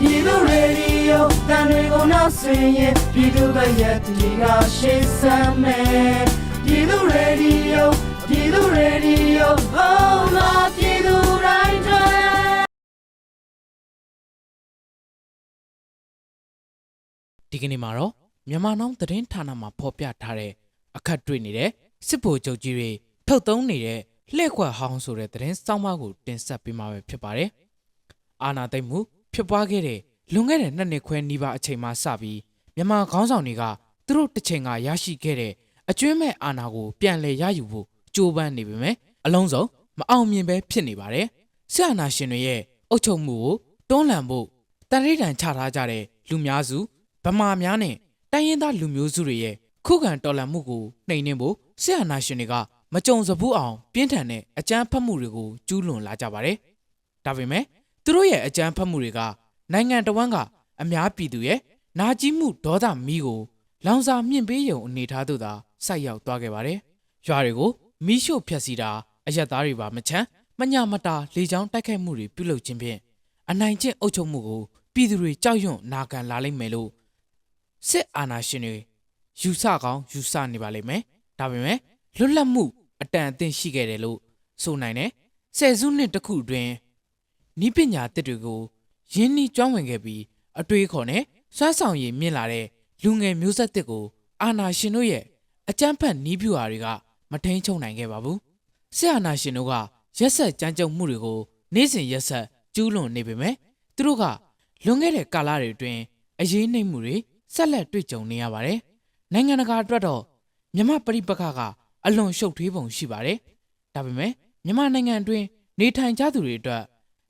ပြည်သူရေဒီယိုတန်တွေကိုနောက်ဆင်ရင်ပြည်သူ့ရဲ့တီကရှေ့ဆမ်းမယ်ပြည်သူ့ရေဒီယိုဟောလာပြည်သူတိုင်းတွေဒီကနေ့မှာတော့မြန်မာနောင်သတင်းဌာနမှာဖော်ပြထားတဲ့အခက်တွေ့နေတဲ့စစ်ဗိုလ်ချုပ်ကြီးတွေထုတ်သုံးနေတဲ့လှည့်ခွက်ဟောင်းဆိုတဲ့သတင်းစောင်းပါးကိုတင်ဆက်ပေးမှာပဲဖြစ်ပါတယ်။အာဏာသိမ်းမှုဖြစ်ပွားခဲ့တဲ့လွန်ခဲ့တဲ့2 နှစ်ခွဲနီးပါးအချိန်မှစပြီးမြန်မာခေါင်းဆောင်တွေကသူတို့တစ်ချိန်ကရရှိခဲ့တဲ့အကျွမ်းမဲ့အာဏာကိုပြန်လည်ရယူဖို့ကြိုးပမ်းနေပေမဲ့အလုံးစုံမအောင်မြင်ပဲဖြစ်နေပါတယ်။စစ်အာဏာရှင်တွေရဲ့အုပ်ချုပ်မှုကိုတွန်းလှန်ဖို့တန်ရိဒံချထားကြတဲ့လူများစုဗမာများနဲ့တိုင်းရင်းသားလူမျိုးစုတွေရဲ့ခုခံတော်လှန်မှုကိုနှိမ်နင်းဖို့စစ်အာဏာရှင်တွေကမကြုံစဘူးအောင်ပြင်းထန်တဲ့အကြမ်းဖက်မှုတွေကိုကျူးလွန်လာကြပါတယ်။ဒါပေမဲ့သူတို့ရဲ့အကြမ်းဖက်မှုတွေကနိုင်ငံတော်ဝန်ကအများပြည်သူရဲ့နာကျင်မှုဒေါသမီးကိုလောင်စာမြင့်ပေးရုံအနေထားသို့သာဆိုက်ရောက်သွားခဲ့ပါတယ်။ရွာတွေကိုမီးရှို့ဖျက်ဆီးတာအရက်သားတွေပါမချမ်းမညမတာလေကြောင်းတိုက်ခိုက်မှုတွေပြုလုပ်ခြင်းဖြင့်အနိုင်ကျင့်အုပ်ချုပ်မှုကိုပြည်သူတွေကြောက်ရွံ့နာခံလာလိမ့်မယ်လို့စစ်အာဏာရှင်တွေယူဆကောင်းယူဆနေပါလိမ့်မယ်။ဒါပေမဲ့လွတ်လပ်မှုအတန်အသင့်ရှိခဲ့တယ်လို့ဆိုနိုင်တယ်။ဆယ်စုနှစ်တစ်ခုအတွင်းဤပညာသစ်တွေကိုရင်းနှီးကျွမ်းဝင်ခဲ့ပြီးအတွေးခေါ်နဲ့စွမ်းဆောင်ရည်မြင့်လာတဲ့လူငယ်မျိုးဆက်သစ်ကိုအာဏာရှင်တို့ရဲ့အကြမ်းဖက်နည်းဗျူဟာတွေကမထိန်ချုပ်နိုင်ခဲ့ပါဘူး။စစ်အာဏာရှင်တို့ကရက်ဆက်ကြမ်းကြုတ်မှုတွေကိုနေ့စဉ်ရက်ဆက်ကျူးလွန်နေပေမဲ့သူတို့ကလွန်ခဲ့တဲ့ကာလတွေအတွင်းအရေးနှိမ့်မှုတွေဆက်လက်တွေ့ကြုံနေရပါတယ်။နိုင်ငံတကာအတွက်တော့မြန်မာပြည်ပခါကအလွန်ရှုပ်ထွေးပုံရှိပါတယ်။ဒါပေမဲ့မြန်မာနိုင်ငံအတွင်းနေထိုင်ကြသူတွေအတွက်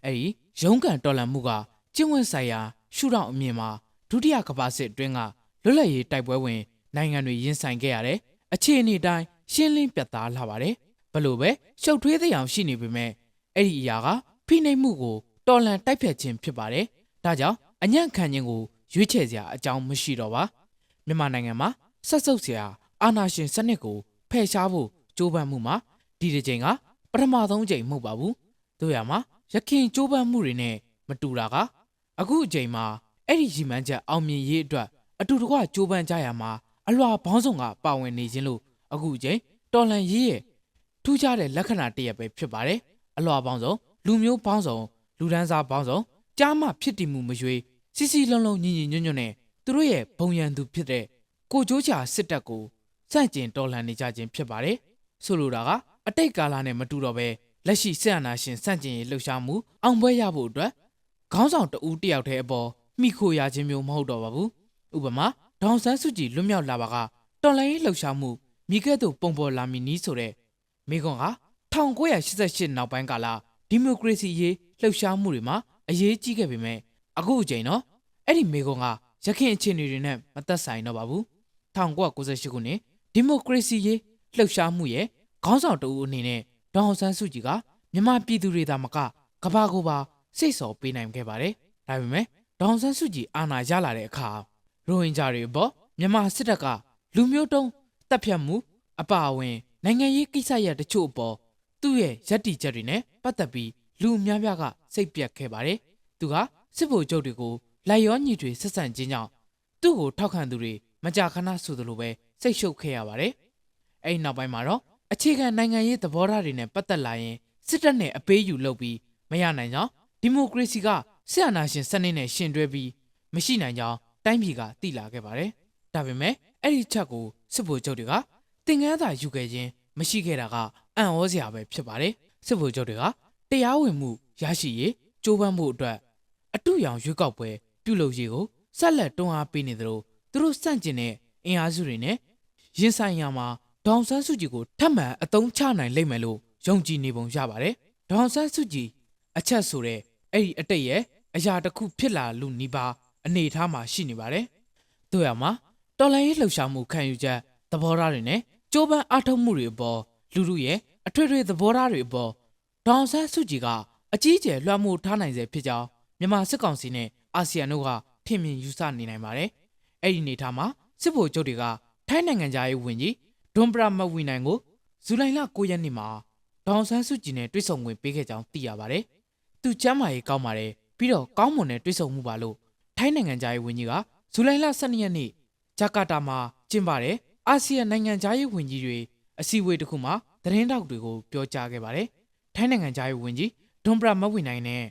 အဲဒီရုန်းကန်တော်လှန်မှုကကျင့်ဝတ်ဆိုင်ရာရှုထောင့်အမြင်မှာဒုတိယကမ္ဘာစစ်အတွင်းကလွတ်လပ်ရေးတိုက်ပွဲဝင်နိုင်ငံတွေရင်ဆိုင်ခဲ့ရတဲ့အခြေအနေတိုင်းရှင်းလင်းပြတ်သားလာပါတယ်။ဘလို့ပဲရှုပ်ထွေးတဲ့အောင်ရှိနေပေမဲ့အဲ့ဒီအရာကဖိနှိပ်မှုကိုတော်လှန်တိုက်ဖြတ်ခြင်းဖြစ်ပါတယ်။ဒါကြောင့်အညံ့ခံခြင်းကိုရွေးချယ်စရာအကြောင်းမရှိတော့ပါမြန်မာနိုင်ငံမှာဆက်စုပ်စရာအာဏာရှင်စနစ်ကိုဖယ်ရှားဖို့ကြိုးပမ်းမှုမှာဒီတစ်ချိန်ကပထမဆုံးအကြိမ်မဟုတ်ပါဘူးတို့ရမှာရခင်ကြိုးပမ်းမှုတွေနဲ့မတူတာကအခုအချိန်မှာအဲ့ဒီရည်မှန်းချက်အောင်မြင်ရေးအတွက်အတူတကွကြိုးပမ်းကြရမှာအလွှာပေါင်းစုံကပါဝင်နေခြင်းလို့အခုအချိန်တော်လန်ရေးရဲ့ထူးခြားတဲ့လက္ခဏာတစ်ရပ်ပဲဖြစ်ပါတယ်အလွှာပေါင်းစုံလူမျိုးပေါင်းစုံလူဒန်းစားပေါင်းစုံကြားမှဖြစ်တည်မှုမရွေးစီစီလုံးလုံးညီညီညွတ်ညွတ်နဲ့သူတို့ရဲ့ဘုံရန်သူဖြစ်တဲ့ကိုကျိုးချာစစ်တပ်ကိုစန့်ကျင်တော်လှန်နေကြခြင်းဖြစ်ပါတယ်ဆိုလိုတာကအတိတ်ကာလနဲ့မတူတော့ပဲလက်ရှိစစ်အာဏာရှင်စန့်ကျင်ရေးလှုပ်ရှားမှုအောင်ပွဲရဖို့အတွက်ခေါင်းဆောင်တဦးတယောက်တည်းအပေါ်မိခိုရခြင်းမျိုးမဟုတ်တော့ပါဘူးဥပမာဒေါန်ဆန်းစုကြည်လွတ်မြောက်လာပါကတော်လှန်ရေးလှုပ်ရှားမှုမိကဲ့သို့ပုံပေါ်လာမည်နီးဆိုတဲ့မိကွန်က1988နောက်ပိုင်းကာလဒီမိုကရေစီရေးလှုပ်ရှားမှုတွေမှာအရေးကြီးခဲ့ပေမဲ့အခုအချိန်တော့အဲ့ဒီမိကွန်ကရခိုင်အခြေအနေတွေနဲ့မသက်ဆိုင်တော့ပါဘူး1998ခုနှစ်ဒီမိုကရေစီရေးလှုပ်ရှားမှုရဲ့ခေါင်းဆောင်တဦးအနေနဲ့ဒေါန်ဆန်းစုကြည်ကမြန်မာပြည်သူတွေသာမကကမ္ဘာကိုပါစိတ်ဆော်ပေးနိုင်ခဲ့ပါတယ်ဒါပေမဲ့ဒေါန်ဆန်းစုကြည်အာဏာရလာတဲ့အခါရိုဟင်ဂျာတွေအပေါ်မြန်မာစစ်တပ်ကလူမျိုးတုံးတပ်ဖြတ်မှုအပါအဝင်နိုင်ငံရေးကိစ္စရပ်တချို့အပေါ်သူ့ရဲ့ယက်တီချက်တွေနဲ့ပတ်သက်ပြီးလူအများပြားကစိတ်ပြတ်ခဲ့ပါတယ်သူကစစ်ဗိုလ်ချုပ်တွေကိုလိုက်ရောညီတွေဆက်ဆံခြင်းကြောင့်သူ့ကိုထောက်ခံသူတွေမကြာခဏဆိုသလိုပဲစိတ်ရှုပ်ခဲ့ရပါတယ်အဲ့ဒီနောက်ပိုင်းမှာတော့အခြေခံနိုင်ငံရေးသဘောထားတွေနဲ့ပတ်သက်လာရင်စစ်တပ်နဲ့အပေးယူလုပ်ပြီးမရနိုင်ကြောင်းဒီမိုကရေစီကစစ်အာဏာရှင်စနစ်နဲ့ရှင်တွဲပြီးမရှိနိုင်ကြောင်းတိုင်းပြည်ကသိလာခဲ့ပါတယ်ဒါပေမဲ့အဲ့ဒီချက်ကိုစစ်ဗိုလ်ချုပ်တွေကသင်ခန်းစာယူခဲ့ခြင်းမရှိခဲ့တာကအံ့ဩစရာပဲဖြစ်ပါတယ်စစ်ဗိုလ်ချုပ်တွေကတရားဝင်မှုရရှိရေးကြိုးပမ်းဖို့အတွက်အတူရောင်ရွေးကောက်ပွဲပြုလုပ်ရေးကိုဆက်လက်တွန်းအားပေးနေသလိုသူတို့စန့်ကျင်တဲ့အင်အားစုတွေနဲ့ရင်ဆိုင်ရမှာဒေါန်ဆန်းစုကြည်ကိုထပ်မံအသုံးချနိုင်လိမ့်မယ်လို့ယုံကြည်နေပုံရပါတယ်ဒေါန်ဆန်းစုကြည်အချက်ဆိုတဲ့အဲ့ဒီအတိတ်ရဲ့အရာတစ်ခုဖြစ်လာလို့နီးပါအနေထားမှာရှိနေပါတယ်တို့ရမှာတော်လိုင်းရေးလှုပ်ရှားမှုခံယူချက်သဘောထားတွေနဲ့ကြိုးပမ်းအားထုတ်မှုတွေအပေါ်လူလူရဲ့အထွေထွေသဘောထားတွေအပေါ်ဒေါန်ဆန်းစုကြည်ကအကြီးအကျယ်လွှမ်းမိုးထားနိုင်စေဖြစ်ကြောင်းမြန်မာစစ်ကောင်စီနဲ့အာဆီယံတို့ကထင်မြင်ယူဆနေနိုင်ပါတယ်အဲ့ဒီအနေထားမှာစစ်ဗိုလ်ချုပ်တွေကထိုင်းနိုင်ငံသားရေးဝန်ကြီးဒွန်ပရာမဝီနိုင်ကိုဇူလိုင်လ9ရက်နေ့မှာဒေါန်ဆန်းစုကြည်နဲ့တွေ့ဆုံခွင့်ပေးခဲ့ကြောင်းသိရပါတယ်။သူကျမ်းမာရေးကောင်းပါတယ် ပြီးတော့ကောင်းမွန်တဲ့တွေ့ဆုံမှုပါလို့ထိုင်းနိုင်ငံသားရေးဝန်ကြီးကဇူလိုင်လ12ရက်နေ့ဂျကာတာမှာကျင်းပတဲ့အာဆီယံနိုင်ငံသားရေးဝန်ကြီးတွေအစည်းအဝေးတစ်ခုမှာသတင်းတောက်တွေကိုပြောကြားခဲ့ပါတယ်ထိုင်းနိုင်ငံသားရေးဝန်ကြီးဒွန်ပရာမဝီနိုင်နဲ့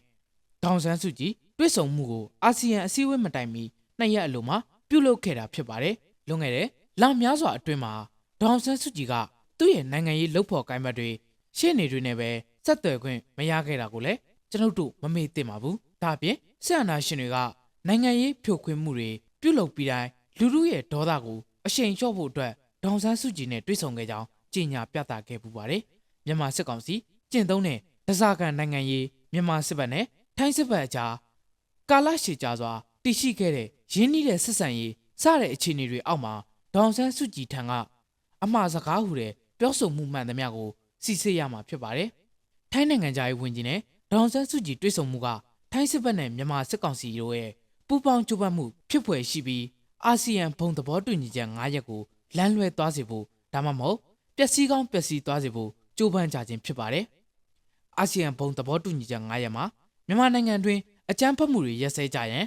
ဒေါန်ဆန်းစုကြည်တွေ့ဆုံမှုကိုအာဆီယံအစည်းအဝေးမတိုင်မီ2 ရက်အလိုမှာပြုလုပ်ခဲ့တာဖြစ်ပါတယ်လွန်ခဲ့တဲ့လများစွာအတွင်းမှာဒေါန်ဆန်းစုကြည်ကသူ့ရဲ့နိုင်ငံရေးလှုပ်ဖော်ကိုင်ဘတ်တွေရှေ့နေတွေနဲ့ပဲဆက်သွယ်ခွင့်မရခဲ့တာကိုလည်းကျွန်ုပ်တို့မမေ့သင့်ပါဘူးဒါအပြင်ဆက်အနာရှင်တွေကနိုင်ငံရေးဖြိုခွင်းမှုတွေပြုလုပ်ပြီးတိုင်းလူလူရဲ့ဒေါသကိုအရှိန်လျှော့ဖို့အတွက်ဒေါန်ဆန်းစုကြည်နဲ့တွေ့ဆုံခဲ့ကြောင်းကြေညာပြသခဲ့ပူပါတယ်မြန်မာစစ်ကောင်စီကျင့်သုံးတဲ့ဒဇာကန်နိုင်ငံရေးမြန်မာစစ်ဘက်နဲ့ထိုင်းစစ်ဘက်အကြားကာလရှည်ကြာစွာတည်ရှိခဲ့တဲ့ရင်းနှီးတဲ့ဆက်ဆံရေးစတဲ့အခြေအနေတွေအောက်မှာဒေါန်ဆန်းစုကြည်ထံကအမှားစကားဟူတဲ့ပြောဆိုမှုမှန်သမျှကိုစီစစ်ရမှာဖြစ်ပါတယ်။ထိုင်းနိုင်ငံသားရေးဝန်ကြီးနဲ့ဒေါန်ဆန်းစုကြည်တွေ့ဆုံမှုကထိုင်းစစ်ဘက်နဲ့မြန်မာစစ်ကောင်စီတို့ရဲ့ပူးပေါင်းကြိုးပမ်းမှုဖြစ်ဖွယ်ရှိပြီးအာဆီယံဘုံသဘောတူညီချက်9ရပ်ကိုလမ်းလွဲသွားစေဖို့ဒါမှမဟုတ်ပျက်စီးကောင်းပျက်စီးသွားစေဖို့ကြိုးပမ်းကြခြင်းဖြစ်ပါတယ်။အာဆီယံဘုံသဘောတူညီချက်9ရပ်မှာမြန်မာနိုင်ငံတွင်အကြမ်းဖက်မှုတွေရပ်စဲကြရန်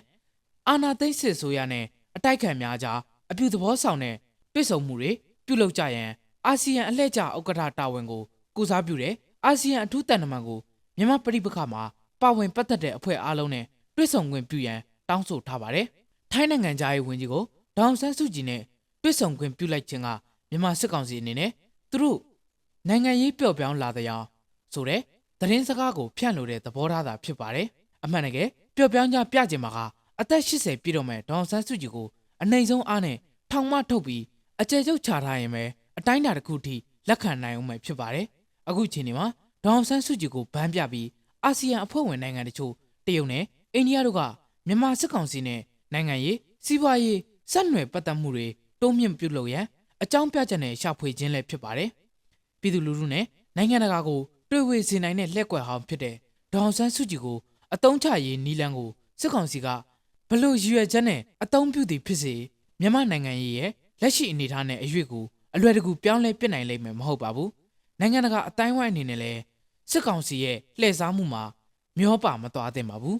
အာဏာသိမ်းစစ်ဆိုရနဲ့အတိုက်ခံများကြားအပြုသဘောဆောင်တဲ့တွေ့ဆုံမှုတွေပြုလုပ်ကြရန်အာဆီယံအလှည့်ကျဥက္ကဋ္ဌတာဝန်ကိုကုစားပြုတဲ့အာဆီယံအထူးတန်တမန်ကိုမြန်မာပြည်ပခါမှာပါဝင်ပတ်သက်တဲ့အဖွဲ့အားလုံးနဲ့တွေ့ဆုံခွင့်ပြုရန်တောင်းဆိုထားပါတယ်။ထိုင်းနိုင်ငံသားရေးဝန်ကြီးကိုဒေါန်ဆန်းစုကြည်နဲ့တွေ့ဆုံခွင့်ပြုလိုက်ခြင်းကမြန်မာစစ်ကောင်စီအနေနဲ့သူတို့နိုင်ငံရေးပျော့ပြောင်းလာတဲ့အောင်ဆိုတဲ့သတင်းစကားကိုဖြန့်လို့တဲ့သဘောထားသာဖြစ်ပါတယ်။အမှန်တကယ်ပျော့ပြောင်းကြပြခြင်းမှာကအသက်80ပြည့်တော့မဲ့ဒေါန်ဆန်းစုကြည်ကိုအနိုင်ဆုံးအားနဲ့ထောင်မထုတ်ပြီးအကျယ်ချုပ်ချထားရင်ပဲအတိုင်းအတာတစ်ခုထိလက်ခံနိုင်အောင်ပဲဖြစ်ပါတယ်။အခုချိန်ဒီမှာဒေါန်ဆန်းစုကြည်ကိုဗန်းပြပြီးအာဆီယံအဖွဲ့ဝင်နိုင်ငံတချို့တရုတ်နဲ့အိန္ဒိယတို့ကမြန်မာစစ်ကောင်စီနဲ့နိုင်ငံရေးစီးပွားရေးဆက်နွယ်ပတ်သက်မှုတွေတိုးမြင့်ပြုလုပ်ရန်အကြောင်းပြချက်နဲ့ရှာဖွေခြင်းလည်းဖြစ်ပါတယ်။ပြည်သူလူထုနဲ့နိုင်ငံတကာကိုတွေ့ဝေစေနိုင်တဲ့လှည့်ကွက်ဟောင်းဖြစ်တဲ့ဒေါန်ဆန်းစုကြည်ကိုအတုံးချရေးနီလန်းကိုစစ်ကောင်စီကဘလို့ရည်ရွယ်ချက်နဲ့အတုံးပြုသည်ဖြစ်စေမြန်မာနိုင်ငံရေးရဲ့လက်ရှိအနေအထားနဲ့အရွေ့ကိုအလွယ်တကူပြောင်းလဲပြစ်နိုင်လိမ့်မယ်မဟုတ်ပါဘူးနိုင်ငံတကာအတိုင်းဝိုင်းအနေနဲ့လည်းစစ်ကောင်စီရဲ့လှည့်စားမှုမှာမျောပါမသွားသင့်ပါဘူး